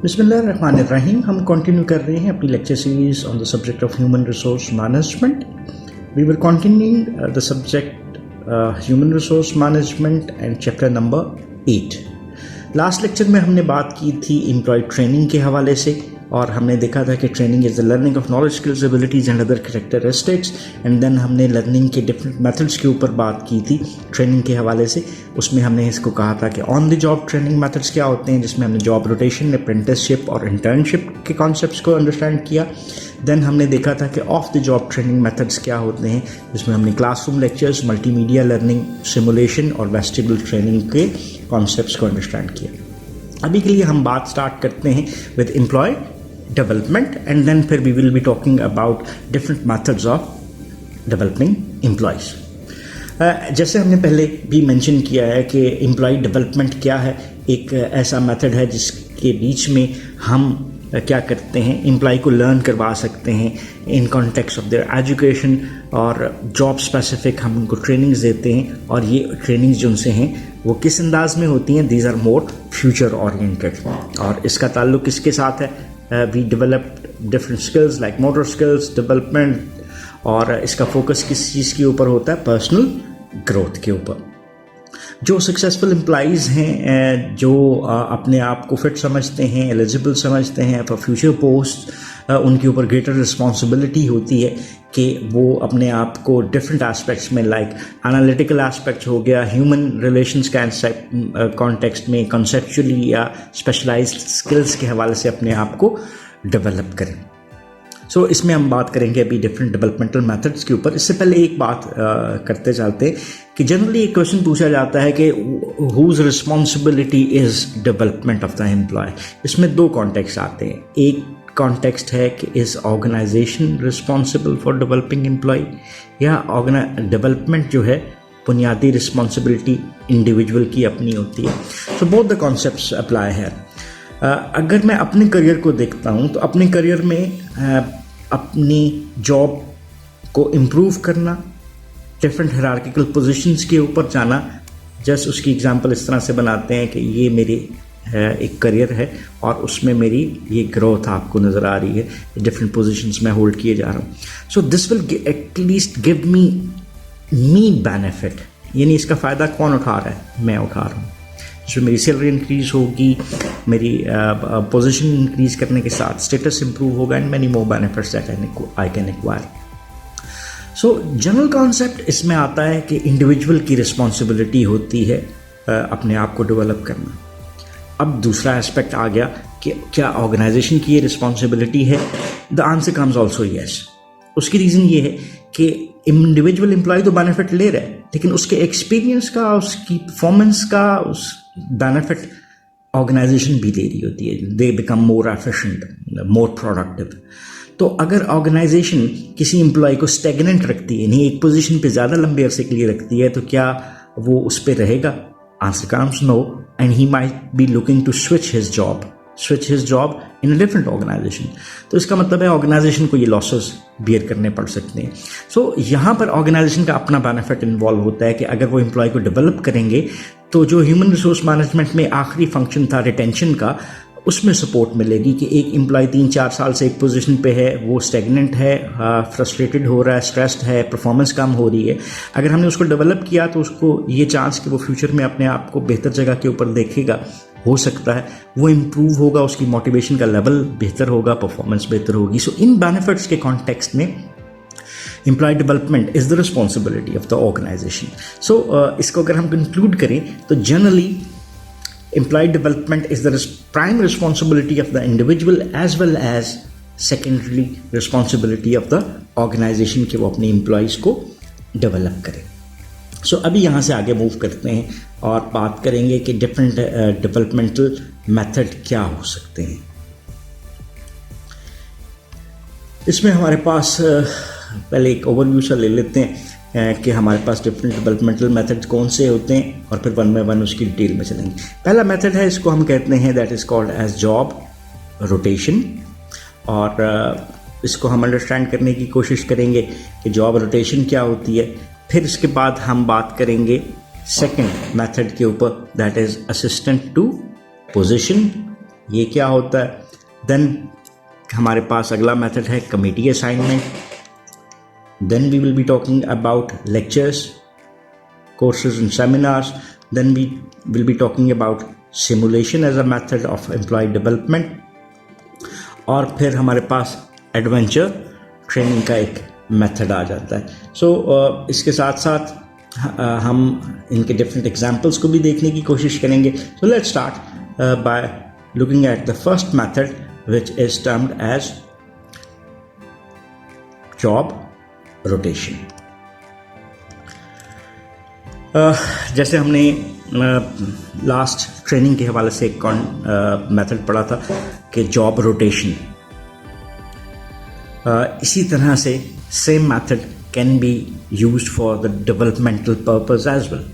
बिस्मिल्लाहिर्रहमानिर्रहीम। हम कंटिन्यू कर रहे हैं अपनी lecture series on the subject of human resource management. We will continue the subject human resource management and chapter number 8। Last lecture में हमने बात की थी एम्प्लॉय ट्रेनिंग के हवाले से, और हमने देखा था कि training is the learning of knowledge, skills, abilities and other characteristics. And then हमने लर्निंग के डिफरेंट मेथड्स के ऊपर बात की थी ट्रेनिंग के हवाले से। उसमें हमने इसको कहा था कि on the job training methods क्या होते हैं, जिसमें हमने जॉब रोटेशन, अप्रेंटिसशिप और इंटर्नशिप के कॉन्सेप्ट्स को अंडरस्टैंड किया। देन हमने देखा था कि off the job training methods क्या होते हैं, जिसमें हमने classroom lectures, multimedia learning, simulation और वेस्टिबल ट्रेनिंग के कॉन्सेप्ट्स को अंडरस्टैंड किया। अभी के लिए हम बात स्टार्ट करते हैं with employee development, and then फिर we will be talking about different methods of developing employees. जैसे हमने पहले भी मेंशन किया है कि एम्प्लॉय डेवलपमेंट क्या है, एक ऐसा मेथड है जिसके बीच में हम क्या करते हैं, एम्प्लॉय को लर्न करवा सकते हैं in context of their education, और जॉब स्पेसिफिक हम उनको ट्रेनिंग्स देते हैं। और ये ट्रेनिंग्स जो उनसे हैं वो किस अंदाज में होती हैं, these are more future oriented. और इसका ताल्लुक किसके साथ है, we develop different skills like motor skills development, और इसका फोकस किस चीज़ के ऊपर होता है, पर्सनल ग्रोथ के ऊपर। जो सक्सेसफुल एम्प्लॉइज़ हैं, जो अपने आप को फिट समझते हैं, एलिजिबल समझते हैं फॉर फ्यूचर पोस्ट, उनके ऊपर ग्रेटर रिस्पॉन्सिबिलिटी होती है कि वो अपने आप को डिफरेंट एस्पेक्ट्स में, लाइक एनालिटिकल एस्पेक्ट हो गया, ह्यूमन रिलेशंस के कॉन्टेक्स्ट में, कॉन्सेप्चुअली या स्पेशलाइज्ड स्किल्स के हवाले से अपने आप को डेवलप करें। सो इसमें हम बात करेंगे अभी डिफरेंट डेवलपमेंटल मेथड्स के ऊपर। इससे पहले एक बात करते चलते हैं कि जनरली एक क्वेश्चन पूछा जाता है कि whose responsibility is development of the employee. इसमें दो कॉन्टेक्स्ट आते हैं। एक कॉन्टेक्स्ट है कि is organisation responsible for developing employee, या डेवलपमेंट जो है बुनियादी रिस्पॉन्सिबिलिटी इंडिविजुअल की अपनी होती है। So both the concepts apply है। अगर मैं अपने करियर को देखता हूँ तो अपने करियर में अपनी जॉब को इम्प्रूव करना, डिफरेंट हायरार्किकल पोजीशंस के ऊपर जाना, जस्ट उसकी एग्जांपल इस तरह से बनाते हैं कि ये मेरी एक करियर है और उसमें मेरी ये ग्रोथ आपको नज़र आ रही है, डिफरेंट पोजीशंस में होल्ड किए जा रहा हूँ। So this will at least give me benefit, यानी इसका फ़ायदा कौन उठा रहा है, मैं उठा रहा हूँ। जिसमें मेरी सैलरी इंक्रीज़ होगी, मेरी पोजीशन इंक्रीज़ करने के साथ स्टेटस इंप्रूव होगा, and many more benefits that I can acquire. So general concept इसमें आता है कि इंडिविजुअल की रिस्पॉन्सिबिलिटी होती है अपने आप को डेवलप करना। अब दूसरा एस्पेक्ट आ गया कि क्या ऑर्गेनाइजेशन की ये रिस्पॉन्सिबिलिटी है। The answer comes also yes. उसकी रीज़न ये है कि इंडिविजुअल एम्प्लॉय तो बेनिफिट ले रहा है, लेकिन उसके एक्सपीरियंस का, उसकी परफॉर्मेंस का उस बेनिफिट ऑर्गेनाइजेशन भी ले रही होती है। They become more efficient, more productive. तो अगर ऑर्गेनाइजेशन किसी एम्प्लॉय को स्टेगनेंट रखती है, नहीं एक पोजीशन पे ज़्यादा लंबे अरसे के लिए रखती है, तो क्या वो उस पर रहेगा? Answer comes no, and he might be looking to switch his job in a different organisation. तो इसका मतलब है ऑर्गेनाइजेशन को ये लॉसेस बियर करने पड़ सकते हैं। सो यहाँ पर ऑर्गेनाइजेशन का अपना बेनिफिट इन्वॉल्व होता है कि अगर वो एम्प्लॉय को डेवलप करेंगे तो जो ह्यूमन रिसोर्स मैनेजमेंट में आखिरी फंक्शन था रिटेंशन का, उसमें सपोर्ट मिलेगी कि एक एम्प्लॉय 3-4 साल से एक पोजीशन पे है, वो स्टेगनेंट है, फ्रस्ट्रेटेड हो रहा है, स्ट्रेस्ड है, परफॉर्मेंस कम हो रही है। अगर हमने उसको डेवलप किया तो उसको ये चांस कि वो फ्यूचर में अपने आप को बेहतर जगह के ऊपर देखेगा, हो सकता है वो इम्प्रूव होगा, उसकी मोटिवेशन का लेवल बेहतर होगा, परफॉर्मेंस बेहतर होगी। सो इन बेनिफिट्स के कॉन्टेक्स्ट में employee development is the responsibility of the organisation. So इसको अगर हम कंक्लूड करें तो generally employee development is the prime responsibility of the individual as well as secondary responsibility of the organization कि वो अपने employees को develop करें। So अभी यहाँ से आगे मूव करते हैं और बात करेंगे कि different developmental method क्या हो सकते हैं। इसमें हमारे पास पहले एक ओवरव्यू सा ले लेते हैं कि हमारे पास डिफरेंट डेवलपमेंटल मेथड्स कौन से होते हैं, और फिर वन बाय वन उसकी डिटेल में चलेंगे। पहला मेथड है, इसको हम कहते हैं that is called as job rotation, और इसको हम अंडरस्टैंड करने की कोशिश करेंगे कि जॉब रोटेशन क्या होती है। फिर इसके बाद हम बात करेंगे सेकंड मेथड के ऊपर, that is assistant to position ये क्या होता है. देन हमारे पास अगला मेथड है committee assignment. Then we will be talking about lectures, courses and seminars. Then we will be talking about simulation as a method of employee development. और फिर हमारे पास एडवेंचर ट्रेनिंग का एक मेथड आ जाता है. सो इसके साथ साथ हम इनके डिफरेंट एग्जाम्पल्स को भी देखने की कोशिश करेंगे. So let's start by looking at the first method which is termed as job rotation. जैसे हमने लास्ट ट्रेनिंग के हवाले से एक मेथड पढ़ा था कि जॉब रोटेशन, इसी तरह से same method can be used for the developmental purpose as well.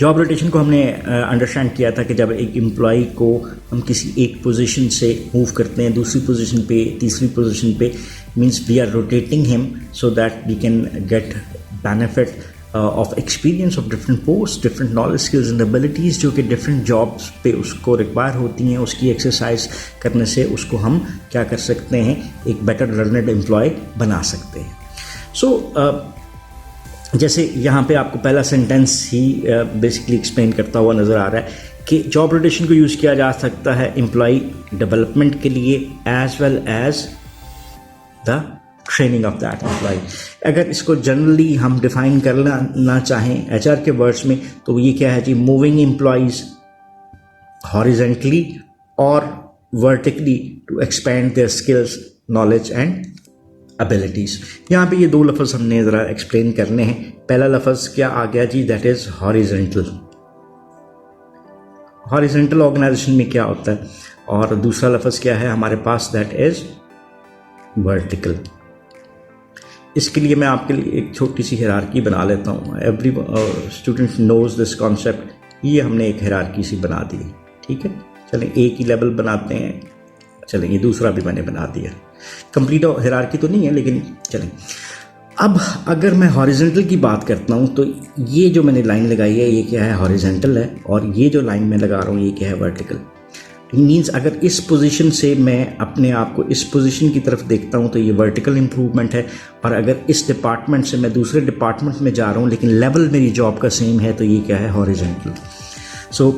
Job rotation को हमने अंडरस्टैंड किया था कि जब एक एम्प्लॉय को हम किसी एक पोजीशन से मूव करते हैं दूसरी पोजीशन पे, तीसरी पोजीशन पे, means we are rotating him so that we can get benefit of experience of different posts, different knowledge, skills and abilities जो कि different jobs पे उसको रिक्वायर होती हैं. उसकी एक्सरसाइज करने से उसको हम क्या कर सकते हैं, एक बेटर लर्नड एम्प्लॉय बना सकते हैं. सो जैसे यहाँ पे आपको पहला सेंटेंस ही बेसिकली एक्सप्लेन करता हुआ नज़र आ रहा है कि जॉब रोटेशन को यूज़ किया जा सकता है एम्प्लॉय डेवलपमेंट के लिए as well as the training of that employee. अगर इसको जनरली हम डिफाइन करना ना चाहें एचआर के वर्ड्स में तो ये क्या है जी, मूविंग एम्प्लॉयज हॉरिजेंटली और vertically to expand their skills, knowledge and abilities. यहाँ पे ये दो लफ्ज़ हमने ज़रा एक्सप्लेन करने हैं. पहला लफ्ज़ क्या आ गया जी, that is horizontal. Horizontal organisation में क्या होता है, और दूसरा लफ्ज़ क्या है हमारे पास, दैट इज़ वर्टिकल. इसके लिए मैं आपके लिए एक छोटी सी हायरार्की बना लेता हूँ. Every student knows this concept. ये हमने एक हायरार्की सी बना दी, ठीक है. चलें एक ही लेवल बनाते हैं. चलें ये दूसरा भी मैंने बना दिया. कंप्लीट हायरार्की तो नहीं है लेकिन चलें. अब अगर मैं हॉरिजेंटल की बात करता हूँ तो ये जो मैंने लाइन लगाई है ये क्या है, हॉरिजेंटल है. और ये जो लाइन मैं लगा रहा हूँ ये क्या है, वर्टिकल. मीन्स अगर इस पोजीशन से मैं अपने आप को इस पोजीशन की तरफ देखता हूँ तो ये वर्टिकल इम्प्रूवमेंट है. और अगर इस डिपार्टमेंट से मैं दूसरे डिपार्टमेंट में जा रहा हूँ लेकिन लेवल मेरी जॉब का सेम है तो ये क्या है, हॉरिजेंटल. सो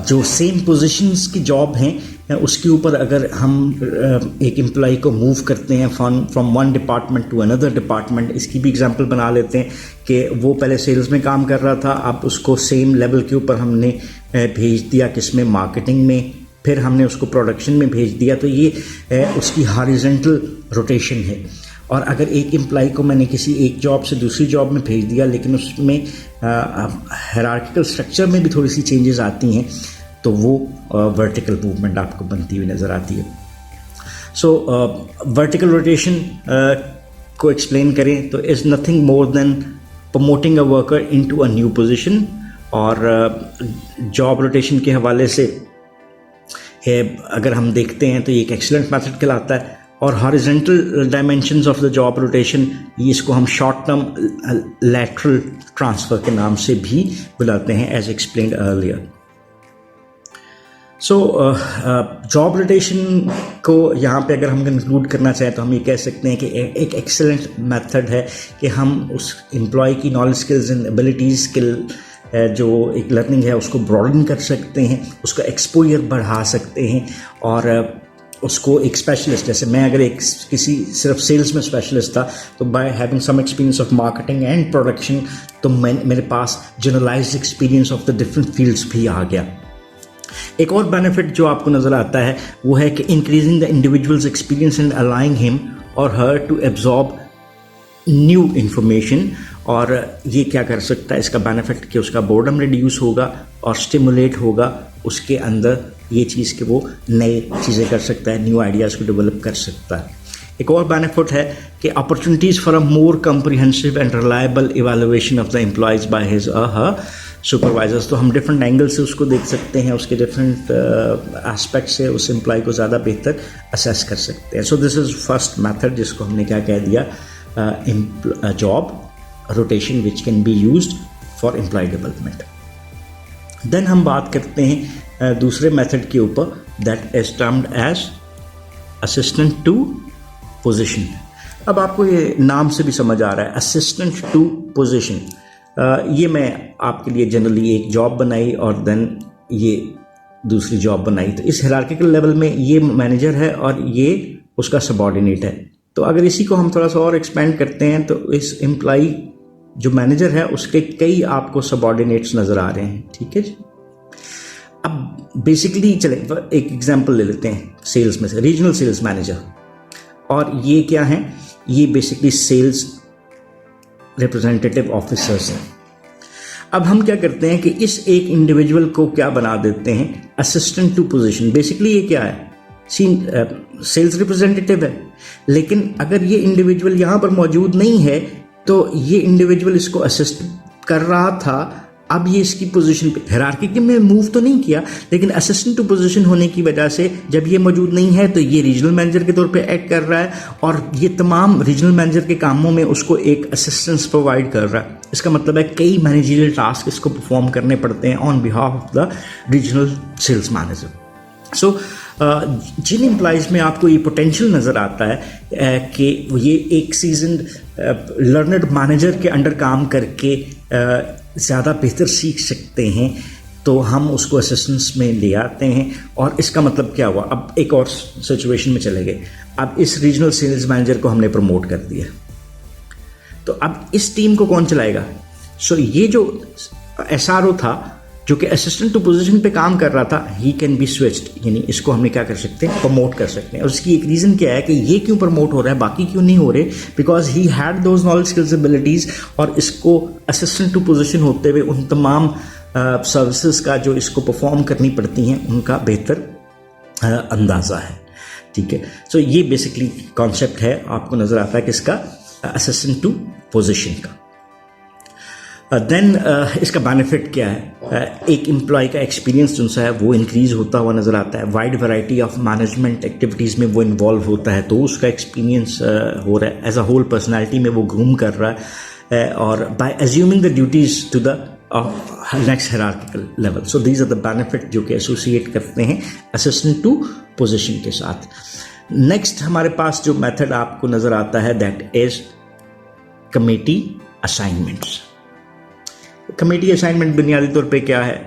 जो सेम पोजीशंस की जॉब हैं उसके ऊपर अगर हम एक एम्प्लॉय को मूव करते हैं from one department to another department, इसकी भी एग्जांपल बना लेते हैं कि वो पहले सेल्स में काम कर रहा था, अब उसको सेम लेवल के ऊपर हमने भेज दिया किसमें, मार्केटिंग में, फिर हमने उसको प्रोडक्शन में भेज दिया. तो ये उसकी हॉरिजेंटल रोटेशन है. और अगर एक एम्प्लॉय को मैंने किसी एक जॉब से दूसरी जॉब में भेज दिया लेकिन उसमें हायरार्किकल स्ट्रक्चर में भी थोड़ी सी चेंजेस आती हैं तो वो वर्टिकल मूवमेंट आपको बनती हुई नज़र आती है. सो वर्टिकल रोटेशन को एक्सप्लेन करें तो is nothing more than promoting a worker into a new position. और जॉब रोटेशन के हवाले से अगर हम देखते हैं तो ये एक एक्सीलेंट मेथड कहलाता है. और horizontal dimensions of the job rotation, ये इसको हम शॉर्ट टर्म लैटरल ट्रांसफ़र के नाम से भी बुलाते हैं as explained earlier. So job rotation को यहाँ पे अगर हम कंक्लूड करना चाहें तो हम ये कह सकते हैं कि एक एक्सेलेंट मेथड है कि हम उस एम्प्लॉय की knowledge, skills and abilities skill जो एक लर्निंग है उसको ब्रॉडन कर सकते हैं, उसका एक्सपोजर बढ़ा सकते हैं. और उसको एक स्पेशलिस्ट, जैसे मैं अगर एक किसी सिर्फ सेल्स में स्पेशलिस्ट था तो by having some experience of marketing and production तो मेरे पास generalised experience of the different fields भी आ गया. एक और बेनिफिट जो आपको नज़र आता है वो है कि increasing the individual's experience and aligning him or her to absorb new information. और ये क्या कर सकता है, इसका बेनिफिट कि उसका बोर्डम रिड्यूस होगा और स्टिमुलेट होगा उसके अंदर ये चीज़ कि वो नई चीज़ें कर सकता है, न्यू आइडियाज़ को डेवलप कर सकता है. एक और बेनिफिट है कि opportunities for a more comprehensive and reliable evaluation of the employees by his her supervisors. तो हम डिफरेंट एंगल से उसको देख सकते हैं, उसके डिफरेंट एस्पेक्ट से उस एम्प्लॉय को ज़्यादा बेहतर असेस कर सकते हैं. So this is first method जिसको हमने क्या कह दिया, job rotation which can be used for employee development. Then हम बात करते हैं दूसरे मेथड के ऊपर, that is termed as assistant to position. अब आपको ये नाम से भी समझ आ रहा है, असिस्टेंट टू पोजीशन। ये मैं आपके लिए जनरली एक जॉब बनाई और देन ये दूसरी जॉब बनाई। तो इस हायरार्किकल लेवल में ये मैनेजर है और ये उसका सबऑर्डिनेट है। तो अगर इसी को हम थोड़ा सा और एक्सपेंड करते हैं तो इस एम्प्लॉई जो मैनेजर है उसके कई आपको सबऑर्डिनेट्स नज़र आ रहे हैं, ठीक है जी। अब बेसिकली चले एक एग्जांपल ले लेते हैं सेल्स में से, रीजनल सेल्स मैनेजर। और ये क्या है, ये बेसिकली सेल्स रिप्रेजेंटेटिव ऑफिसर्स हैं। अब हम क्या करते हैं कि इस एक इंडिविजुअल को क्या बना देते हैं, असिस्टेंट टू पोजीशन। बेसिकली ये क्या है, सेल्स रिप्रेजेंटेटिव है, लेकिन अगर ये इंडिविजुअल यहाँ पर मौजूद नहीं है तो ये इंडिविजुअल इसको असिस्ट कर रहा था। अब ये इसकी पोजीशन पे हायरार्की में मूव तो नहीं किया, लेकिन असिस्टेंट टू पोजीशन होने की वजह से जब ये मौजूद नहीं है तो ये रीजनल मैनेजर के तौर पे एक्ट कर रहा है और ये तमाम रीजनल मैनेजर के कामों में उसको एक असिस्टेंस प्रोवाइड कर रहा है। इसका मतलब है कई मैनेजरियल टास्क इसको परफॉर्म करने पड़ते हैं on behalf of the regional sales manager. So जिन एम्प्लॉइज़ में आपको ये पोटेंशियल नज़र आता है कि ये एक सीजन्ड लर्नड मैनेजर के अंडर काम करके ज़्यादा बेहतर सीख सकते हैं, तो हम उसको असिस्टेंस में ले आते हैं। और इसका मतलब क्या हुआ, अब एक और सिचुएशन में चले गए। अब इस रीजनल सेल्स मैनेजर को हमने प्रमोट कर दिया, तो अब इस टीम को कौन चलाएगा। सो ये जो SRO था जो कि असिस्टेंट टू पोजीशन पे काम कर रहा था, ही कैन बी स्विच्ड, यानी इसको हमने क्या कर सकते हैं, प्रमोट कर सकते हैं। और उसकी एक रीज़न क्या है कि ये क्यों प्रमोट हो रहा है, बाकी क्यों नहीं हो रहे, because he had those knowledge skills abilities, और इसको असिस्टेंट टू पोजीशन होते हुए उन तमाम सर्विसेज का जो इसको परफॉर्म करनी पड़ती हैं उनका बेहतर अंदाज़ा है, ठीक है। सो ये बेसिकली कॉन्सेप्ट है, आपको नज़र आता है किसका, असिस्टेंट टू पोजीशन का। देन इसका बेनिफिट क्या है, एक एम्प्लॉय का एक्सपीरियंस जो सा है वो इंक्रीज़ होता हुआ नज़र आता है। Wide variety of management activities में वो इन्वॉल्व होता है, तो उसका एक्सपीरियंस हो रहा है। एज अ होल पर्सनैलिटी में वो ग्रूम कर रहा है, और by assuming the duties to the next hierarchical level. So these are the benefit जो कि एसोसिएट करते हैं असिस्टेंट टू पोजीशन के साथ। नेक्स्ट हमारे पास जो मेथड आपको नज़र आता है, that is committee assignments. Committee assignment बुनियादी तौर पे क्या है,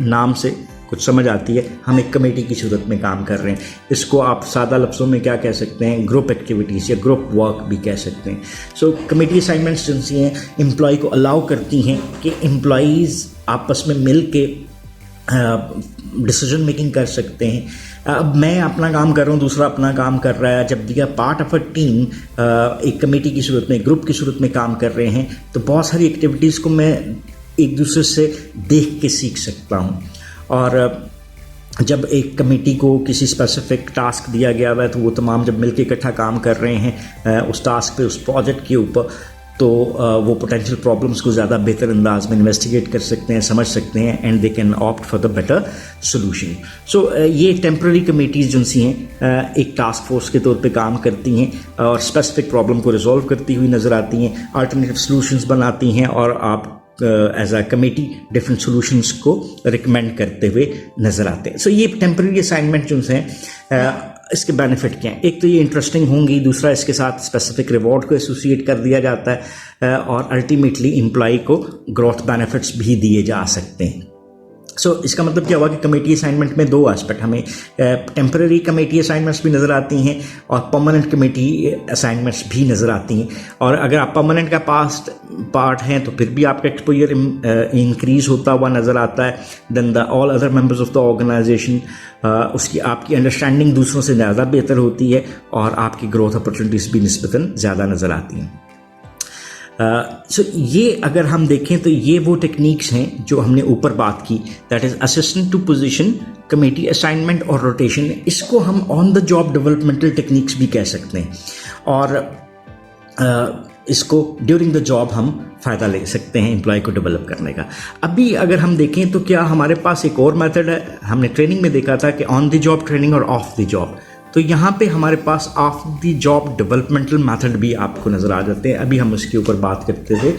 नाम से कुछ समझ आती है, हम एक कमेटी की सूरत में काम कर रहे हैं। इसको आप सादा लफ्ज़ों में क्या कह सकते हैं, ग्रुप एक्टिविटीज़ या ग्रुप वर्क भी कह सकते हैं। सो कमेटी असाइनमेंट्स जो हैं एम्प्लॉय को अलाउ करती हैं कि एम्प्लॉयज़ आपस में मिल के डिसीजन मेकिंग कर सकते हैं। अब मैं अपना काम कर रहा हूँ, दूसरा अपना काम कर रहा है। जब दिया पार्ट ऑफ अ टीम एक कमेटी की सूरत में, ग्रुप की सूरत में काम कर रहे हैं, तो बहुत सारी एक्टिविटीज़ को मैं एक दूसरे से देख के सीख सकता हूँ। और जब एक कमेटी को किसी स्पेसिफिक टास्क दिया गया हुआ है तो वो तमाम जब मिलकर इकट्ठा काम कर रहे हैं उस टास्क पे, उस प्रोजेक्ट के ऊपर, तो वो पोटेंशियल प्रॉब्लम्स को ज़्यादा बेहतर अंदाज में इन्वेस्टिगेट कर सकते हैं, समझ सकते हैं, and they can opt for the better solution. So ये टेम्प्रेरी कमेटीज़ जो सी हैं एक टास्क फोर्स के तौर पे काम करती हैं और स्पेसिफिक प्रॉब्लम को रिजॉल्व करती हुई नज़र आती हैं, अल्टरनेटिव सोल्यूशंस बनाती हैं, और आप as a committee different solutions को रिकमेंड करते हुए नज़र आते हैं। सो ये टेम्परेरी असाइनमेंट जो हैं इसके बेनिफिट क्या हैं, एक तो ये इंटरेस्टिंग होंगी, दूसरा इसके साथ स्पेसिफिक रिवॉर्ड को एसोसिएट कर दिया जाता है, और अल्टीमेटली एम्प्लॉय को ग्रोथ बेनिफिट्स भी दिए जा सकते हैं। सो इसका मतलब क्या हुआ कि कमेटी असाइनमेंट में दो एस्पेक्ट, हमें टेम्परेरी कमेटी असाइनमेंट्स भी नज़र आती हैं और परमानेंट कमेटी असाइनमेंट्स भी नज़र आती हैं। और अगर आप परमानेंट का पास्ट पार्ट हैं तो फिर भी आपका एक्सपोजर इंक्रीज़ होता हुआ नज़र आता है then the all other members of the organisation. उसकी आपकी अंडरस्टैंडिंग दूसरों से ज़्यादा बेहतर होती है और आपकी ग्रोथ अपॉर्चुनिटीज़ भी निस्बतन ज़्यादा नज़र आती हैं। सो ये अगर हम देखें तो ये वो टेक्निक्स हैं जो हमने ऊपर बात की, that is assistant to position, committee assignment और रोटेशन। इसको हम on the job developmental techniques भी कह सकते हैं, और इसको ड्यूरिंग द जॉब हम फ़ायदा ले सकते हैं एम्प्लॉय को डेवलप करने का। अभी अगर हम देखें तो क्या हमारे पास एक और मेथड है, हमने ट्रेनिंग में देखा था कि ऑन द जॉब ट्रेनिंग और ऑफ द जॉब, तो यहाँ पे हमारे पास off the job developmental method भी आपको नज़र आ जाते हैं। अभी हम उसके ऊपर बात करते थे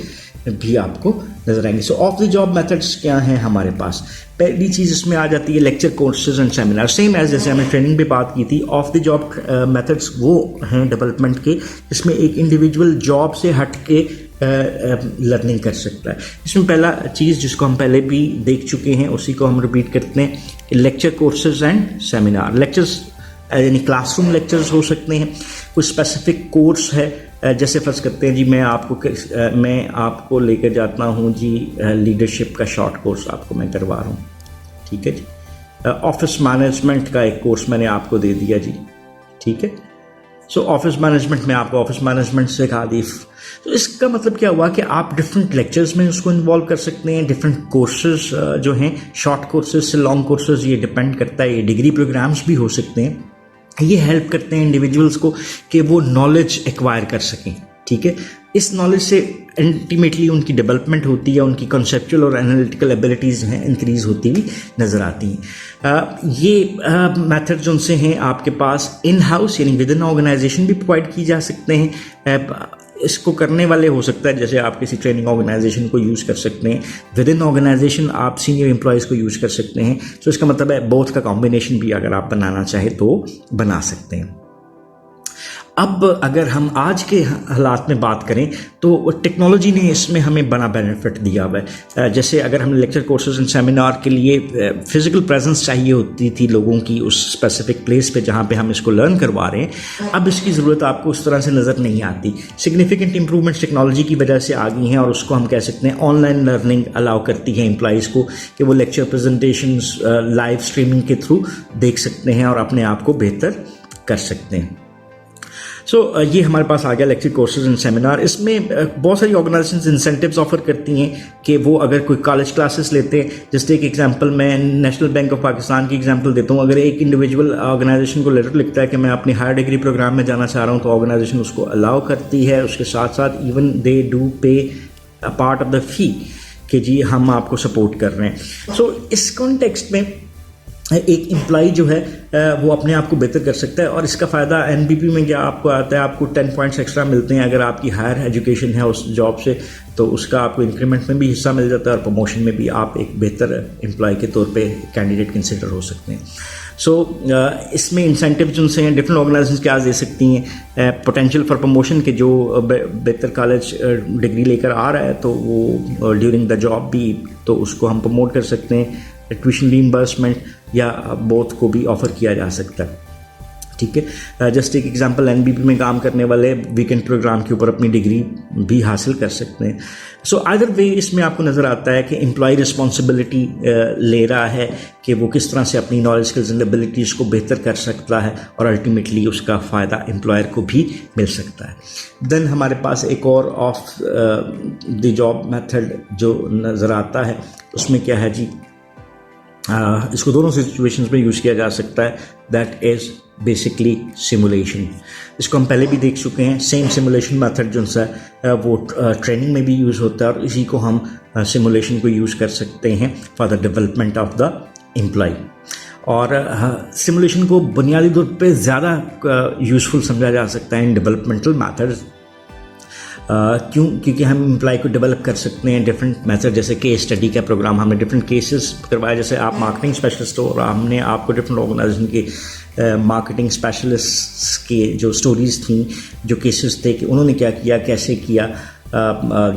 भी आपको नजर आएंगे। सो ऑफ द जॉब मेथड्स क्या हैं हमारे पास? पहली चीज़ इसमें आ जाती है lecture courses and seminar. Same as जैसे हमने ट्रेनिंग पे बात की थी, ऑफ द जॉब मेथड्स वो हैं डेवलपमेंट के जिसमें एक इंडिविजुअल जॉब से हट के लर्निंग कर सकता है। इसमें पहला चीज़ जिसको हम पहले भी देख चुके हैं उसी को हम रिपीट करते हैं, lecture courses and seminar. Lectures यानी क्लासरूम लेक्चर्स हो सकते हैं, कुछ स्पेसिफिक कोर्स है, जैसे फर्ज करते हैं जी मैं आपको लेकर जाता हूँ जी लीडरशिप का शॉर्ट कोर्स आपको मैं करवा रहा हूँ, ठीक है जी। ऑफिस मैनेजमेंट का एक कोर्स मैंने आपको दे दिया जी, ठीक है। सो ऑफिस मैनेजमेंट में आपको ऑफिस मैनेजमेंट सिखा दी। तो इसका मतलब क्या हुआ कि आप डिफरेंट लेक्चर्स में उसको इन्वॉल्व कर सकते हैं। डिफरेंट कोर्सेज जो हैं, शॉर्ट कोर्सेज से लॉन्ग कोर्सेज, ये डिपेंड करता है। ये डिग्री प्रोग्राम्स भी हो सकते हैं। ये हेल्प करते हैं इंडिविजुअल्स को कि वो नॉलेज एक्वायर कर सकें, ठीक है। इस नॉलेज से अल्टीमेटली उनकी डेवलपमेंट होती है, उनकी कॉन्सेप्चुअल और एनालिटिकल एबिलिटीज़ हैं इंक्रीज़ होती हुई नज़र आती हैं। ये मेथड्स उनसे हैं आपके पास इन हाउस यानी विद इन ऑर्गेनाइजेशन भी प्रोवाइड की जा सकते हैं। इसको करने वाले हो सकता है जैसे आप किसी ट्रेनिंग ऑर्गेनाइजेशन को यूज़ कर सकते हैं, विद इन ऑर्गेनाइजेशन आप सीनियर एम्प्लॉयज़ को यूज़ कर सकते हैं। तो इसका मतलब है बोथ का कॉम्बिनेशन भी अगर आप बनाना चाहें तो बना सकते हैं। अब अगर हम आज के हालात में बात करें तो टेक्नोलॉजी ने इसमें हमें बड़ा बेनिफिट दिया हुआ है। जैसे अगर हम लेक्चर कोर्सेज एंड सेमिनार के लिए फिजिकल प्रेजेंस चाहिए होती थी लोगों की उस स्पेसिफिक प्लेस पे जहाँ पे हम इसको लर्न करवा रहे हैं, अब इसकी ज़रूरत आपको उस तरह से नज़र नहीं आती। सिग्निफिकेंट इंप्रूवमेंट्स टेक्नोलॉजी की वजह से आ गई हैं और उसको हम कह सकते हैं ऑनलाइन लर्निंग अलाउ करती है एम्प्लॉइज़ को कि वो लेक्चर प्रेजेंटेशंस लाइव स्ट्रीमिंग के थ्रू देख सकते हैं और अपने आप को बेहतर कर सकते हैं। ये हमारे पास आ गया लेक्चर कोर्सेज एंड सेमिनार। इसमें बहुत सारी ऑर्गेनाइजेशंस इंसेंटिव्स ऑफर करती हैं कि वो अगर कोई कॉलेज क्लासेस लेते हैं, जैसे एक एग्जांपल मैं नेशनल बैंक ऑफ पाकिस्तान की एग्जांपल देता हूँ। अगर एक इंडिविजुअल ऑर्गेनाइजेशन को लेटर लिखता है कि मैं अपनी हायर डिग्री प्रोग्राम में जाना चाह रहा हूँ, तो ऑर्गेनाइजेशन उसको अलाउ करती है। उसके साथ साथ इवन दे डू पे a part of the fee कि जी हम आपको सपोर्ट कर रहे हैं। इस कॉन्टेक्स्ट में एक एम्प्लॉई जो है वो अपने आप को बेहतर कर सकता है। और इसका फ़ायदा एनबीपी में क्या आपको आता है, आपको 10 पॉइंट्स एक्स्ट्रा मिलते हैं अगर आपकी हायर एजुकेशन है उस जॉब से, तो उसका आपको इंक्रीमेंट में भी हिस्सा मिल जाता है और प्रमोशन में भी आप एक बेहतर एम्प्लॉय के तौर पे कैंडिडेट कंसिडर हो सकते हैं। इसमें इंसेंटिव जिनसे हैं डिफरेंट ऑर्गेनाइजेशंस क्या दे सकती हैं, पोटेंशियल फॉर प्रमोशन के जो बेहतर कॉलेज डिग्री लेकर आ रहा है तो वो ड्यूरिंग द जॉब भी तो उसको हम प्रमोट कर सकते हैं। ट्यूशन रीइंबर्समेंट या बोथ को भी ऑफ़र किया जा सकता है, ठीक है। जस्ट एक एग्जांपल, एनबीपी में काम करने वाले वीकेंड प्रोग्राम के ऊपर अपनी डिग्री भी हासिल कर सकते हैं। आइदर वे इसमें आपको नज़र आता है कि एम्प्लॉय रिस्पॉन्सिबिलिटी ले रहा है कि वो किस तरह से अपनी नॉलेज स्किल्स एंड एबिलिटीज़ को बेहतर कर सकता है और अल्टीमेटली उसका फ़ायदा एम्प्लॉयर को भी मिल सकता है। देन हमारे पास एक और ऑफ द जॉब मेथड जो नज़र आता है, उसमें क्या है जी, इसको दोनों सिचुएशंस में यूज़ किया जा सकता है। That is basically simulation. इसको हम पहले भी देख चुके हैं। सेम सिमुलेशन मेथड जो है वो ट्रेनिंग में भी यूज़ होता है और इसी को हम सिमुलेशन को यूज़ कर सकते हैं for the development of the employee. और सिमुलेशन को बुनियादी तौर पे ज़्यादा यूज़फुल समझा जा सकता है इन डेवलपमेंटल मैथड्स। क्योंकि हम एम्प्लॉय को डेवलप कर सकते हैं डिफरेंट मेथड, जैसे केस स्टडी का प्रोग्राम हमने डिफरेंट केसेस करवाया। जैसे आप मार्केटिंग स्पेशलिस्ट हो और हमने आपको डिफरेंट ऑर्गेनाइजेशन के मार्केटिंग स्पेशलिस्ट के जो स्टोरीज़ थी, जो केसेस थे कि उन्होंने क्या किया, कैसे किया।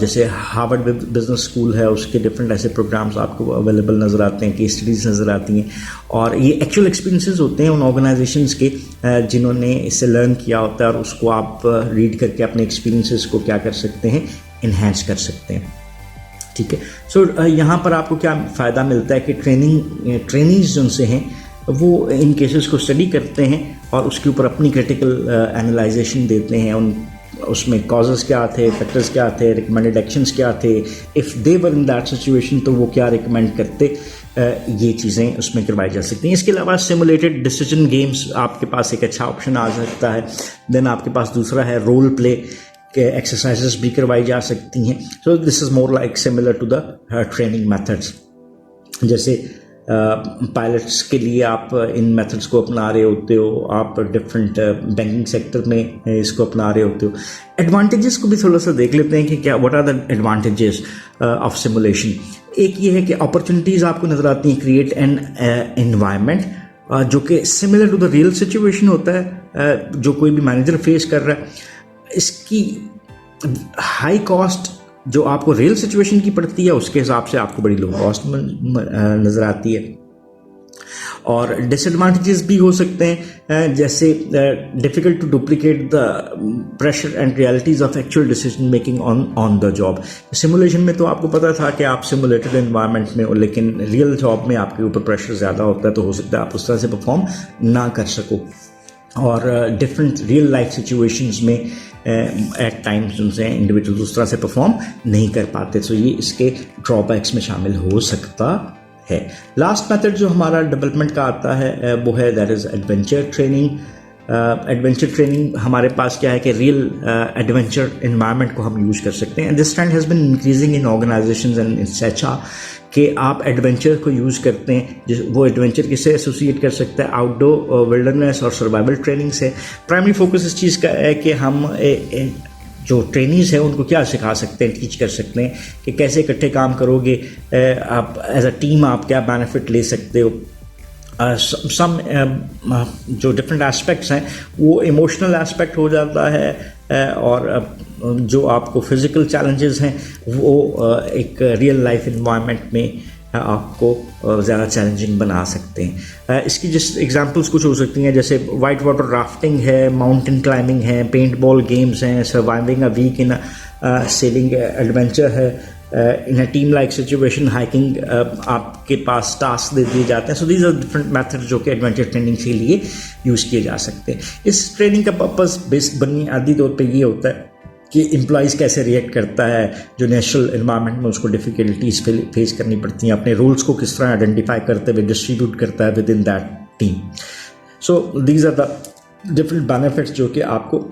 जैसे हार्वर्ड बिजनेस स्कूल है, उसके डिफरेंट ऐसे प्रोग्राम्स आपको अवेलेबल नज़र आते हैं, केस स्टडीज़ नज़र आती हैं। और ये एक्चुअल एक्सपीरियंसेस होते हैं उन ऑर्गेनाइजेशंस के जिन्होंने इससे लर्न किया होता है और उसको आप रीड करके अपने एक्सपीरियंसेस को क्या कर सकते हैं, इन्हेंस कर सकते हैं, ठीक है। यहाँ पर आपको क्या फ़ायदा मिलता है कि ट्रेनिंग्स जिनसे हैं वो इन केसेस को स्टडी करते हैं और उसके ऊपर अपनी क्रिटिकल एनालाइजेशन देते हैं। उसमें कॉजेज़ क्या थे, फैक्टर्स क्या थे, रिकमेंडेड एक्शंस क्या थे, if they were in that situation तो वो क्या रिकमेंड करते, ये चीज़ें उसमें करवाई जा सकती हैं। इसके अलावा सिमुलेटेड डिसीजन गेम्स आपके पास एक अच्छा ऑप्शन आ सकता है। देन आपके पास दूसरा है रोल प्ले के एक्सरसाइजेस भी करवाई जा सकती हैं। This is more like similar to the training methods. जैसे पायलट्स के लिए आप इन मेथड्स को अपना रहे होते हो, आप डिफरेंट बैंकिंग सेक्टर में इसको अपना रहे होते हो। एडवांटेजेस को भी थोड़ा सा देख लेते हैं कि क्या what are the advantages of simulation. एक ये है कि अपॉर्चुनिटीज़ आपको नज़र आती हैं, क्रिएट एन एनवायरनमेंट जो कि similar to the real situation होता है जो कोई भी मैनेजर फेस कर रहा है। इसकी हाई कॉस्ट जो आपको रियल सिचुएशन की पड़ती है उसके हिसाब से आपको बड़ी लो कॉस्ट नज़र आती है। और डिसएडवांटेजेस भी हो सकते हैं, जैसे difficult to duplicate the pressure and realities of actual decision making on the job. Simulation में तो आपको पता था कि आप सिमुलेटेड एनवायरनमेंट में हो, लेकिन रियल जॉब में आपके ऊपर प्रेशर ज़्यादा होता है, तो हो सकता है आप उस तरह से परफॉर्म ना कर सको। और डिफरेंट रियल लाइफ सिचुएशंस में एट टाइम्स उनसे इंडिविजुअल्स उस तरह से परफॉर्म नहीं कर पाते, तो ये इसके ड्रॉबैक्स में शामिल हो सकता है। लास्ट मेथड जो हमारा डेवलपमेंट का आता है वो है that is adventure training. Adventure training हमारे पास क्या है कि रियल एडवेंचर एनवायरनमेंट को हम यूज़ कर सकते हैं। This trend has been increasing in organisations and institutes कि आप एडवेंचर को यूज़ करते हैं, जिस वो एडवेंचर किससे एसोसिएट कर सकता है, आउटडोर विल्डरनेस और सर्वाइवल ट्रेनिंग से। प्राइमरी फोकस इस चीज़ का है कि हम जो ट्रेनिंग्स हैं उनको क्या सिखा सकते हैं, टीच कर सकते हैं कि कैसे इकट्ठे काम करोगे, आप एज अ टीम आप क्या बेनिफिट ले सकते हो। सम जो डिफरेंट एस्पेक्ट्स हैं वो इमोशनल एस्पेक्ट हो जाता है, और जो आपको फिज़िकल चैलेंजेस हैं वो एक रियल लाइफ इन्वायरमेंट में आपको ज़्यादा चैलेंजिंग बना सकते हैं। इसकी जिस एग्जांपल्स कुछ हो सकती हैं, जैसे वाइट वाटर राफ्टिंग है, माउंटेन क्लाइंबिंग है, पेंट बॉल गेम्स हैं, surviving a week in sailing adventure है, in a team like situation hiking आपके पास टास्क दे दिए जाते हैं। So these are different method जो कि एडवेंचर ट्रेनिंग के लिए यूज़ किए जा सकते हैं। इस ट्रेनिंग का पर्पस बेसिक बुनियादी तौर पे ये होता है कि एम्प्लॉइज़ कैसे रिएक्ट करता है जो नेचुरल इन्वायरमेंट में उसको डिफ़िकल्टीज फेस करनी पड़ती हैं, अपने रोल्स को किस तरह आइडेंटिफाई करते हुए डिस्ट्रीब्यूट करता है within that team. So these are the different benefits जो कि आपको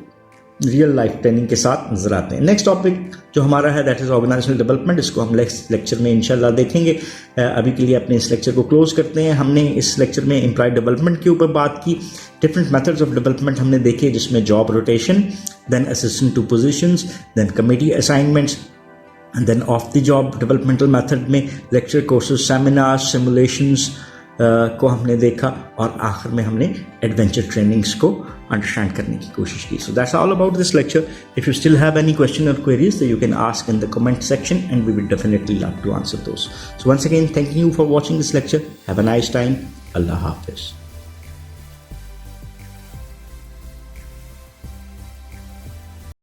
रियल लाइफ ट्रेनिंग के साथ नजर आते हैं। नेक्स्ट टॉपिक जो हमारा है दैट इज़ ऑर्गेनाइजेशनल डेवलपमेंट। इसको हम नेक्स्ट लेक्चर में इंशाल्लाह देखेंगे। अभी के लिए अपने इस लेक्चर को क्लोज करते हैं। हमने इस लेक्चर में एम्प्लॉय डेवलपमेंट के ऊपर बात की, डिफरेंट मेथड्स ऑफ डेवलपमेंट हमने देखे, जिसमें job rotation, then assistant to positions, then committee assignments, then off the job developmental method में लेक्चर कोर्सेज, सेमिनार, सिमुलेशंस को हमने देखा, और आखिर में हमने एडवेंचर ट्रेनिंग्स को अंडरस्टैंड करने की कोशिश की। So that's all about this lecture. If you still have any question or queries, you can ask in the comment section and we will definitely love to answer those. So once again, thank you for watching this lecture. Have a nice time. अल्लाह हाफिज़।